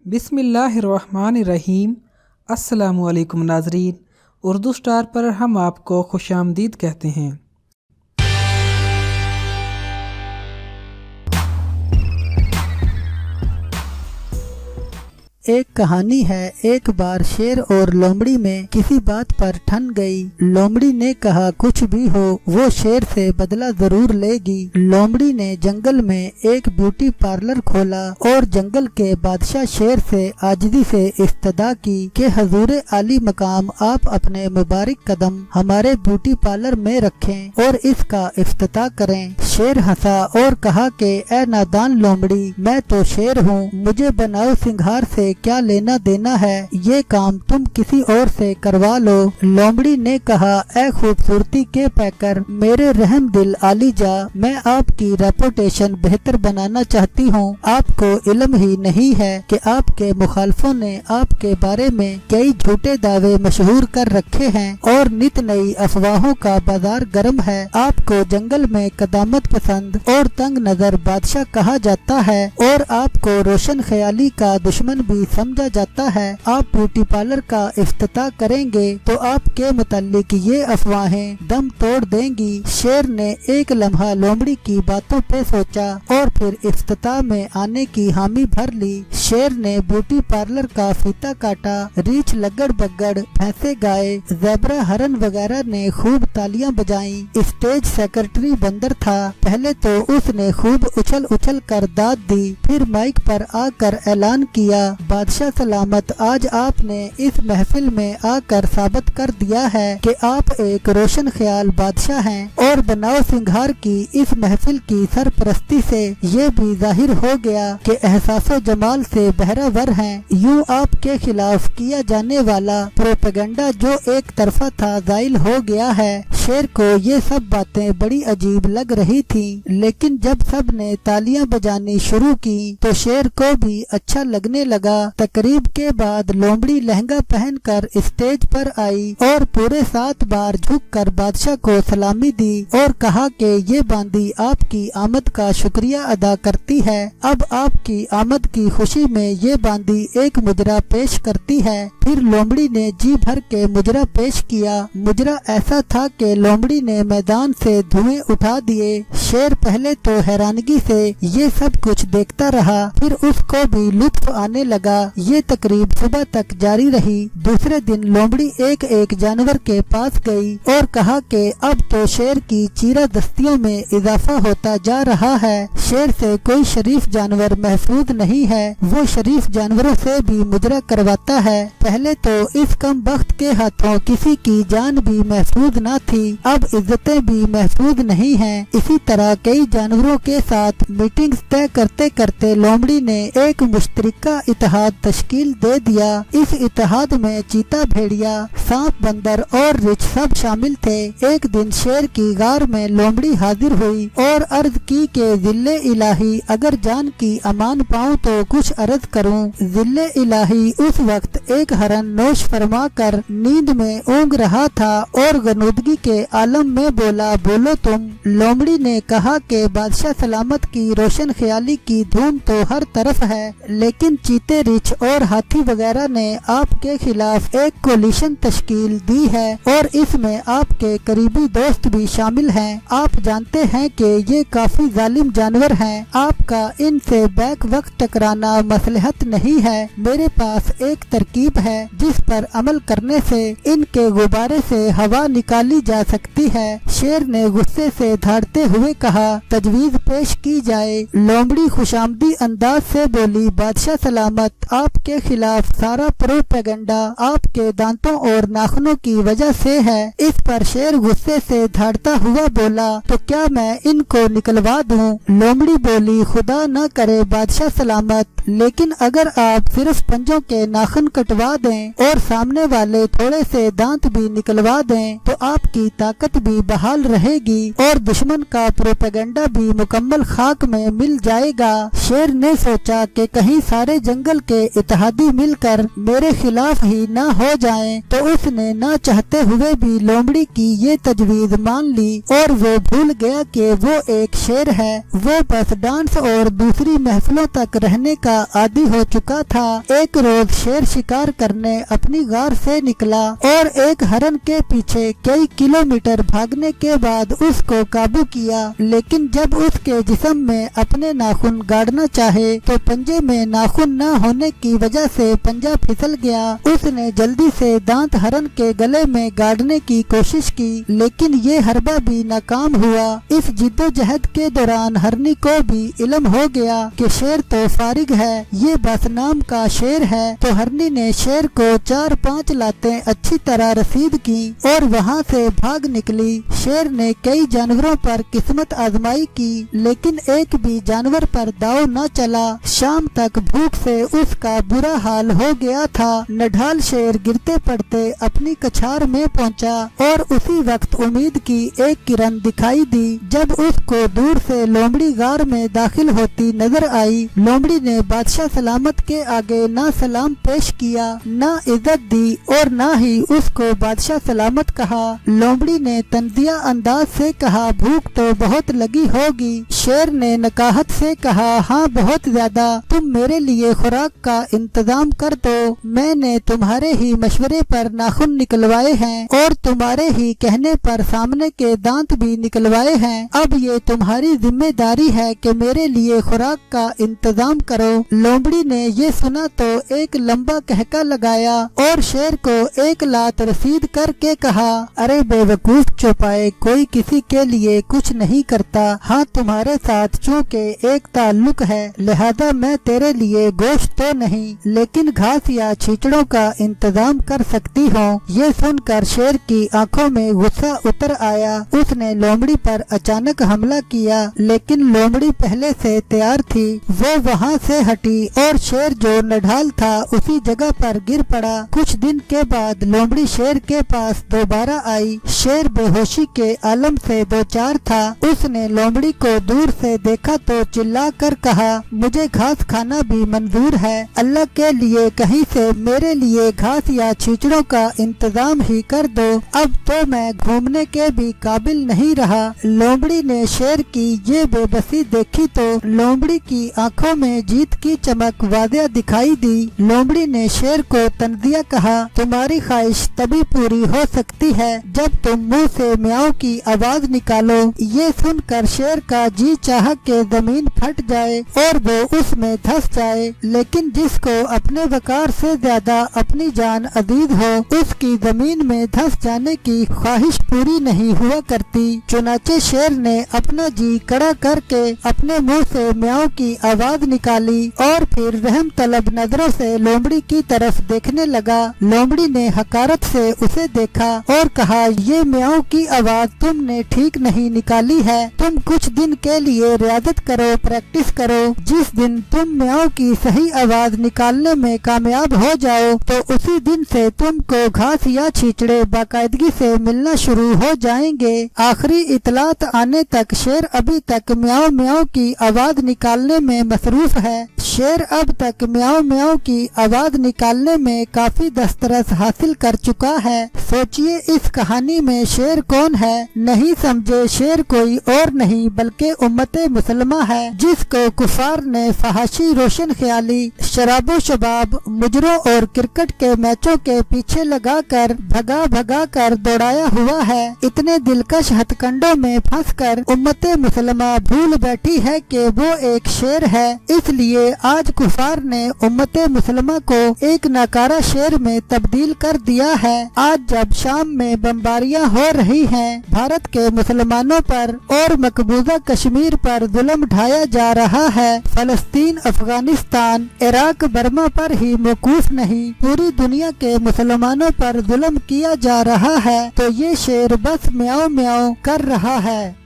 बिस्मिल्लाहिर्रहमानिर्रहीम। अस्सलामुअलैकुम नाज़रीन, उर्दू स्टार पर हम आपको खुशामदीद कहते हैं। एक कहानी है। एक बार शेर और लोमड़ी में किसी बात पर ठन गई। लोमड़ी ने कहा कुछ भी हो वो शेर से बदला जरूर लेगी। लोमड़ी ने जंगल में एक ब्यूटी पार्लर खोला और जंगल के बादशाह शेर से आजिज़ी से इस्तदा की कि हजूर आली मकाम आप अपने मुबारक कदम हमारे ब्यूटी पार्लर में रखें और इसका इफ्तिताह करें। शेर हंसा और कहा कि ए नादान लोमड़ी, मैं तो शेर हूँ, मुझे बनाओ सिंघार से क्या लेना देना है, ये काम तुम किसी और से करवा लो। लोमड़ी ने कहा ए खूबसूरती के पैकर, मेरे रहम दिल आली जा, मैं आपकी रेपुटेशन बेहतर बनाना चाहती हूँ। आपको इल्म ही नहीं है कि आपके मुखालफों ने आपके बारे में कई झूठे दावे मशहूर कर रखे हैं और नित नई अफवाहों का बाजार गर्म है। आपको जंगल में कदामत पसंद और तंग नजर बादशाह कहा जाता है और आपको रोशन ख्याली का दुश्मन भी समझा जाता है। आप ब्यूटी पार्लर का इफ्तिताह करेंगे तो आपके मुताल्लिक ये अफवाहें दम तोड़ देंगी। शेर ने एक लम्हा लोमड़ी की बातों पे सोचा और फिर इफ्तिताह में आने की हामी भर ली। शेर ने ब्यूटी पार्लर का फीता काटा, रीछ लगड़ बगड़ भैंसे गाए, ज़ेब्रा हरन वगैरह ने खूब तालियां बजाई। स्टेज सेक्रेटरी बंदर था। पहले तो उसने खूब उछल उछल कर दाद दी, फिर माइक पर आकर ऐलान किया, बादशाह सलामत, आज आपने इस महफिल में आकर साबित कर दिया है कि आप एक रोशन ख्याल बादशाह हैं और बनाओ सिंघार की इस महफिल की सरपरस्ती से ये भी जाहिर हो गया कि एहसासो जमाल से बहरावर हैं। यूं आपके खिलाफ किया जाने वाला प्रोपेगेंडा जो एक तरफा था जाइल हो गया है। शेर को ये सब बातें बड़ी अजीब लग रही थी, लेकिन जब सब ने तालियां बजानी शुरू की तो शेर को भी अच्छा लगने लगा। तकरीब के बाद लोमड़ी लहंगा पहनकर स्टेज पर आई और पूरे 7 बार झुककर बादशाह को सलामी दी और कहा कि ये बांदी आपकी आमद का शुक्रिया अदा करती है। अब आपकी आमद की खुशी में ये बांदी एक मुजरा पेश करती है। फिर लोमड़ी ने जी भर के मुजरा पेश किया। मुजरा ऐसा था कि लोमड़ी ने मैदान से धुएं उठा दिए। शेर पहले तो हैरानगी से ये सब कुछ देखता रहा, फिर उसको भी लुत्फ आने लगा। ये तकरीब सुबह तक जारी रही। दूसरे दिन लोमड़ी एक एक जानवर के पास गई और कहा कि अब तो शेर की चीरा दस्तियों में इजाफा होता जा रहा है। शेर से कोई शरीफ जानवर महफूज नहीं है, वो शरीफ जानवरों से भी मुजरा करवाता है। पहले तो इस कम बख्त के हाथों किसी की जान भी महफूज न थी, अब इज्जतें भी महफूज नहीं हैं। इसी तरह कई जानवरों के साथ मीटिंग्स तय करते करते लोमड़ी ने एक मुश्तरका इत्तेहाद तश्कील दे दिया। इस इत्तेहाद में चीता, भेड़िया, सांप, बंदर और रिछ सब शामिल थे। एक दिन शेर की गार में लोमड़ी हाजिर हुई और अर्ज की कि जिल्ले इलाही, अगर जान की अमान पाऊं तो कुछ अर्ज करूं। जिल्ले इलाही उस वक्त एक हरन नोश फरमा कर नींद में ऊँग रहा था और गनुदगी के आलम में बोला, बोलो तुम। लोमड़ी ने कहा कि बादशाह सलामत की रोशन ख्याली की धूम तो हर तरफ है, लेकिन चीते, रिछ और हाथी वगैरह ने आपके खिलाफ एक कोलिशन तश्कील दी है और इसमें आपके करीबी दोस्त भी शामिल हैं। आप जानते हैं कि ये काफी जालिम जानवर हैं। आपका इनसे बैक वक्त टकराना मसलहत नहीं है। मेरे पास एक तरकीब है जिस पर अमल करने से इनके गुब्बारे से हवा निकाली जा सकती है। शेर ने गुस्से से धाड़ते हुए कहा, तजवीज पेश की जाए। लोमड़ी खुशामदी अंदाज से बोली, बादशाह सलामत, आपके खिलाफ सारा प्रोपेगेंडा आपके दांतों और नाखूनों की वजह से है। इस पर शेर गुस्से से धाड़ता हुआ बोला, तो क्या मैं इनको निकलवा दूं? लोमड़ी बोली, खुदा न करे बादशाह सलामत, लेकिन अगर आप सिर्फ पंजों के नाखून कटवा दें और सामने वाले थोड़े से दांत भी निकलवा दें तो आपकी ताकत भी बहाल रहेगी और दुश्मन का प्रोपेगेंडा भी मुकम्मल खाक में मिल जाएगा। शेर ने सोचा कि कहीं सारे जंगल के इत्तेहादी मिलकर मेरे खिलाफ ही ना हो जाएं, तो उसने ना चाहते हुए भी लोमड़ी की ये तजवीज मान ली और वो भूल गया कि वो एक शेर है। वो बस डांस और दूसरी महफिलों तक रहने का आदी हो चुका था। एक रोज शेर शिकार करने अपनी गार से निकला और एक हरन के पीछे कई किलोमीटर भागने के बाद उसको काबू किया, लेकिन जब उसके जिस्म में अपने नाखून गाड़ना चाहे तो पंजे में नाखून न होने की वजह से पंजा फिसल गया। उसने जल्दी से दांत हरन के गले में गाड़ने की कोशिश की, लेकिन ये हरबा भी नाकाम हुआ। इस जिद्दोजहद के दौरान हरनी को भी इल्म हो गया कि शेर तो फारिग है, ये बस नाम का शेर है। तो हरनी ने शेर को 4-5 लातें अच्छी तरह रसीद की और वहाँ से भाग निकली। शेर ने कई जानवरों पर किस्मत आजमाई की, लेकिन एक भी जानवर पर दाव न चला। शाम तक भूख से उसका बुरा हाल हो गया था। नढाल शेर गिरते पड़ते अपनी कछार में पहुंचा और उसी वक्त उम्मीद की एक किरण दिखाई दी। जब उसको दूर से लोमड़ी गार में दाखिल होती नजर आई, लोमड़ी ने बादशाह सलामत के आगे ना सलाम पेश किया, ना इज्जत दी और ना ही उसको बादशाह सलामत कहा। लोमड़ी ने तंजिया अंदाज से कहा, भूख तो बहुत लगी होगी। शेर ने नकाहत से कहा, हाँ बहुत ज्यादा। तुम मेरे लिए खुराक का इंतजाम कर दो। मैंने तुम्हारे ही मशवरे पर नाखून निकलवाए हैं और तुम्हारे ही कहने पर सामने के दांत भी निकलवाए हैं। अब ये तुम्हारी जिम्मेदारी है कि मेरे लिए खुराक का इंतजाम करो। लोमड़ी ने ये सुना तो एक लंबा कहका लगाया और शेर को 1 लात रसीद करके कहा, अरे बेवकूफ चौपाए, कोई किसी के लिए कुछ नहीं करता। हाँ, तुम्हारे साथ चूंकि एक ताल्लुक है, लिहाजा मैं तेरे लिए गोश्त तो नहीं लेकिन घास या छींचड़ों का इंतजाम कर सकती हूँ। ये सुनकर शेर की आंखों में गुस्सा उतर आया। उसने लोमड़ी पर अचानक हमला किया, लेकिन लोमड़ी पहले से तैयार थी। वो वहाँ से हटी और शेर जो नढाल था उसी जगह पर गिर पड़ा। कुछ दिन के बाद लोमड़ी शेर के पास दोबारा आई। शेर बेहोशी के आलम से 2-4 था। उसने लोमड़ी को दूर से देखा तो चिल्ला कर कहा, मुझे घास खाना भी मंजूर है। अल्लाह के लिए कहीं से मेरे लिए घास या छींचड़ों का इंतजाम ही कर दो। अब तो मैं घूमने के भी काबिल नहीं रहा। लोमड़ी ने शेर की ये बेबसी देखी तो लोमड़ी की आंखों में जीत की चमक वाज़ेह दिखाई दी। लोमड़ी ने शेर को तंजिया कहा, तुम्हारी ख्वाहिश तभी पूरी हो सकती है जब तुम मुंह से म्याऊं की आवाज निकालो। ये सुनकर शेर का जी चाह के जमीन फट जाए और वो उसमें धंस जाए, लेकिन जिसको अपने वकार से ज्यादा अपनी जान अजीज हो उसकी जमीन में धंस जाने की ख्वाहिश पूरी नहीं हुआ करती। चुनाचे शेर ने अपना जी कड़ा करके अपने मुंह से म्याऊं की आवाज निकाली और फिर रहम तलब नजरों से लोमड़ी की तरफ देखने लगा। लोमड़ी ने हकारत से उसे देखा और कहा, ये म्याऊं की आवाज तुमने ठीक नहीं निकाली है। तुम कुछ दिन के लिए रियाजत करो, प्रैक्टिस करो। जिस दिन तुम म्याऊं की सही आवाज निकालने में कामयाब हो जाओ तो उसी दिन से तुमको घास या छींचड़े बाकायदगी से मिलना शुरू हो जाएंगे। आखिरी इतलात आने तक शेर अभी तक म्याऊं म्याऊं की आवाज निकालने में मसरूफ है। शेर अब तक म्याऊं म्याऊं की आवाज निकालने में काफी दस्तरस हासिल कर चुका है। सोचिए इस कहानी में शेर कौन है? नहीं समझे, शेर कोई और नहीं बल्कि उम्मते मुसलमा है, जिसको कुफार ने फहाशी, रोशन ख्याली, शराबो शबाब, मुजरों और क्रिकेट के मैचों के पीछे लगाकर भगा भगा कर दौड़ाया हुआ है। इतने दिलकश हथकंडों में फंसकर उम्मते मुसलमा भूल बैठी है कि वो एक शेर है। इसलिए आज कुफार ने उम्मते मुसलमा को एक नाकारा शेर में तब्दील कर दिया है। आज जब शाम में बमबारियां हो रही हैं, भारत के मुसलमानों पर और मकबूजा कश्मीर पर जुल्म ढाया जा रहा है, फलस्तीन, अफगानिस्तान, इराक, बर्मा पर ही मौकूफ नहीं, पूरी दुनिया के मुसलमानों पर जुल्म किया जा रहा है, तो ये शेर बस म्याऊं म्याऊं कर रहा है।